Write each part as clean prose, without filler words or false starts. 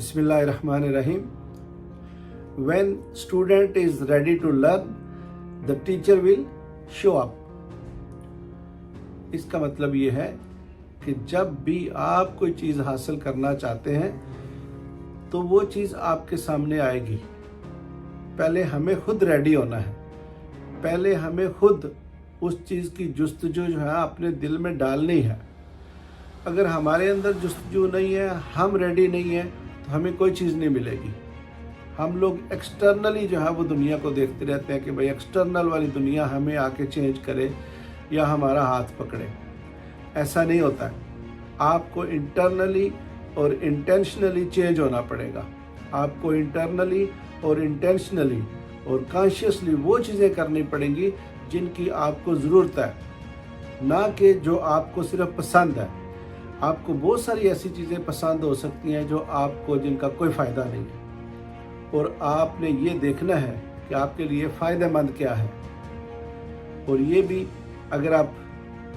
Bismillahirrahmanirrahim. When student is ready to learn, the teacher will show up. इसका मतलब ये है कि जब भी आप कोई चीज़ हासिल करना चाहते हैं तो वो चीज़ आपके सामने आएगी। पहले हमें खुद रेडी होना है, पहले हमें खुद उस चीज़ की जुस्तजू जो है अपने दिल में डालनी है। अगर हमारे अंदर जुस्तजू नहीं है, हम रेडी नहीं है, तो हमें कोई चीज़ नहीं मिलेगी। हम लोग एक्सटर्नली जो है वो दुनिया को देखते रहते हैं कि भाई एक्सटर्नल वाली दुनिया हमें आके चेंज करे या हमारा हाथ पकड़े। ऐसा नहीं होता है। आपको इंटरनली और इंटेंशनली चेंज होना पड़ेगा। आपको इंटरनली और इंटेंशनली और कॉन्शियसली वो चीज़ें करनी पड़ेंगी जिनकी आपको ज़रूरत है, ना कि जो आपको सिर्फ पसंद है। आपको बहुत सारी ऐसी चीज़ें पसंद हो सकती हैं जो आपको जिनका कोई फ़ायदा नहीं है, और आपने ये देखना है कि आपके लिए फ़ायदेमंद क्या है। और ये भी अगर आप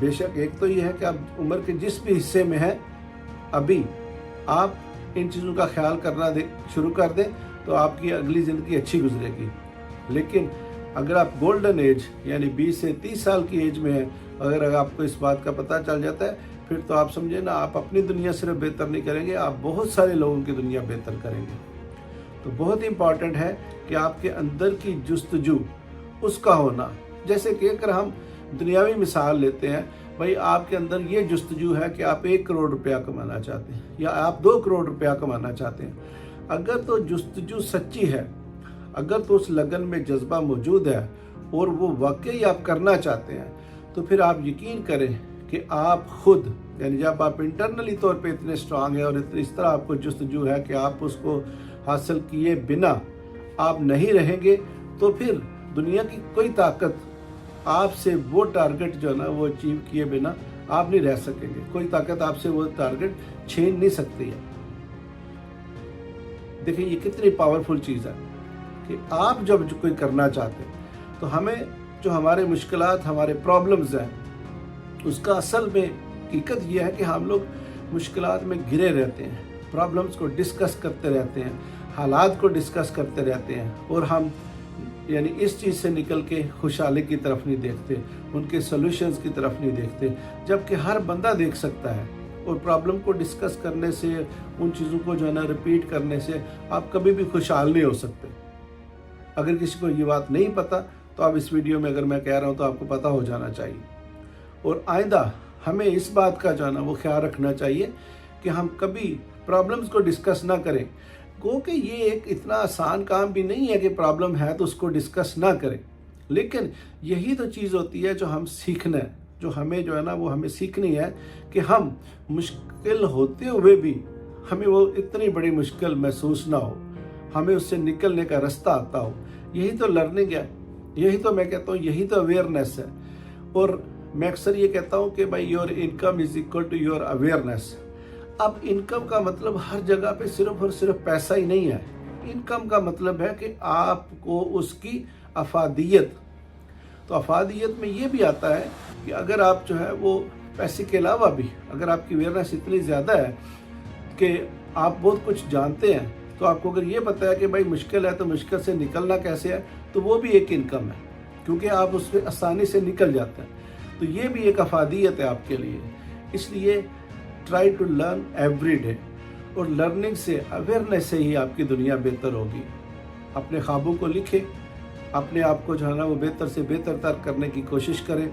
बेशक एक तो ये है कि आप उम्र के जिस भी हिस्से में हैं अभी आप इन चीज़ों का ख्याल करना शुरू कर दें तो आपकी अगली ज़िंदगी अच्छी गुजरेगी। लेकिन अगर आप गोल्डन एज यानी 20 से 30 साल की एज में हैं, अगर आपको इस बात का पता चल जाता है, फिर तो आप समझे ना, आप अपनी दुनिया सिर्फ बेहतर नहीं करेंगे, आप बहुत सारे लोगों की दुनिया बेहतर करेंगे। तो बहुत इंपॉर्टेंट है कि आपके अंदर की जुस्तजू उसका होना। जैसे कि अगर हम दुनियावी मिसाल लेते हैं, भाई आपके अंदर ये जुस्तजू है कि आप 1 करोड़ रुपया कमाना चाहते हैं या आप 2 करोड़ रुपया कमाना चाहते हैं। अगर तो जुस्तजू सच्ची है, अगर तो उस लगन में जज्बा मौजूद है और वो वाकई आप करना चाहते हैं, तो फिर आप यकीन करें कि आप खुद, यानी जब आप इंटरनली तौर पे इतने स्ट्रांग हैं और इस तरह आपको जुस्तजू है कि आप उसको हासिल किए बिना आप नहीं रहेंगे, तो फिर दुनिया की कोई ताकत आपसे वो टारगेट जो है ना वो अचीव किए बिना आप नहीं रह सकेंगे। कोई ताकत आपसे वो टारगेट छीन नहीं सकती है। देखिए ये कितनी पावरफुल चीज़ है कि आप जब कोई करना चाहते हैं तो हमें जो हमारे मुश्किलात, हमारे प्रॉब्लम्स हैं, उसका असल में हकीकत यह है कि हम लोग मुश्किलात में घिरे रहते हैं, प्रॉब्लम्स को डिस्कस करते रहते हैं, हालात को डिस्कस करते रहते हैं, और हम यानी इस चीज़ से निकल के खुशहाली की तरफ नहीं देखते, उनके सॉल्यूशंस की तरफ नहीं देखते। जबकि हर बंदा देख सकता है, और प्रॉब्लम को डिस्कस करने से, उन चीज़ों को जो है ना रिपीट करने से आप कभी भी खुशहाल नहीं हो सकते। अगर किसी को ये बात नहीं पता तो आप इस वीडियो में अगर मैं कह रहा हूँ तो आपको पता हो जाना चाहिए। और आइंदा हमें इस बात का जो है ना वो ख्याल रखना चाहिए कि हम कभी प्रॉब्लम्स को डिस्कस ना करें, क्योंकि ये एक इतना आसान काम भी नहीं है कि प्रॉब्लम है तो उसको डिस्कस ना करें। लेकिन यही तो चीज़ होती है जो हम सीखना है, जो हमें जो है ना वो हमें सीखनी है कि हम मुश्किल होते हुए भी हमें वो इतनी बड़ी मुश्किल महसूस ना हो, हमें उससे निकलने का रास्ता आता हो। यही तो लर्निंग है, यही तो मैं कहता हूँ, यही तो अवेयरनेस है। और मैं अक्सर ये कहता हूँ कि भाई your income is equal to your awareness. अब इनकम का मतलब हर जगह पे सिर्फ और सिर्फ पैसा ही नहीं है। इनकम का मतलब है कि आपको उसकी अफादियत, तो अफादियत में ये भी आता है कि अगर आप जो है वो पैसे के अलावा भी अगर आपकी अवेयरनेस इतनी ज़्यादा है कि आप बहुत कुछ जानते हैं, तो आपको अगर ये पता है कि भाई मुश्किल है तो मुश्किल से निकलना कैसे है, तो वो भी एक इनकम है, क्योंकि आप उससे आसानी से निकल जाते हैं। तो ये भी एक अफादियत है आपके लिए। इसलिए try to learn every day, और लर्निंग से, अवेयरनेस से ही आपकी दुनिया बेहतर होगी। अपने ख्वाबों को लिखें, अपने आप को जो है ना वो बेहतर से बेहतर तर करने की कोशिश करें।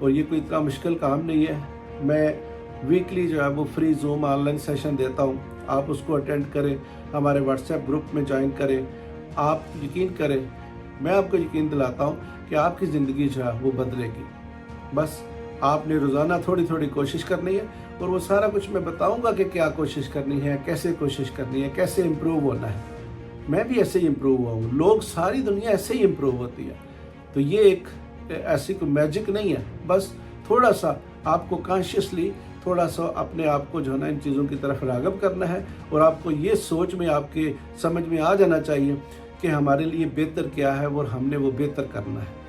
और ये कोई इतना मुश्किल काम नहीं है। मैं वीकली जो है वो फ्री जूम ऑनलाइन सेशन देता हूँ, आप उसको अटेंड करें, हमारे व्हाट्सएप ग्रुप में ज्वाइन करें। आप यकीन करें, मैं आपको यकीन दिलाता हूँ कि आपकी ज़िंदगी जो है वो बदलेगी। बस आपने रोज़ाना थोड़ी थोड़ी कोशिश करनी है, और वो सारा कुछ मैं बताऊंगा कि क्या कोशिश करनी है, कैसे कोशिश करनी है, कैसे इम्प्रूव होना है। मैं भी ऐसे ही इम्प्रूव हुआ हूँ, लोग, सारी दुनिया ऐसे ही इम्प्रूव होती है। तो ये एक ऐसी कोई मैजिक नहीं है, बस थोड़ा सा आपको कॉन्शियसली थोड़ा सा अपने आप को जो है ना इन चीज़ों की तरफ राग़िब करना है, और आपको ये सोच में, आपके समझ में आ जाना चाहिए कि हमारे लिए बेहतर क्या है और हमने वो बेहतर करना है,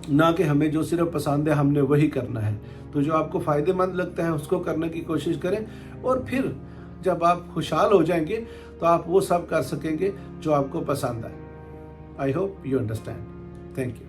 ना कि हमें जो सिर्फ पसंद है हमने वही करना है। तो जो आपको फ़ायदेमंद लगता है उसको करने की कोशिश करें, और फिर जब आप खुशहाल हो जाएंगे تو آپ وہ سب کر سکیں گے جو آپ کو پسند آئے. I hope you understand. Thank you.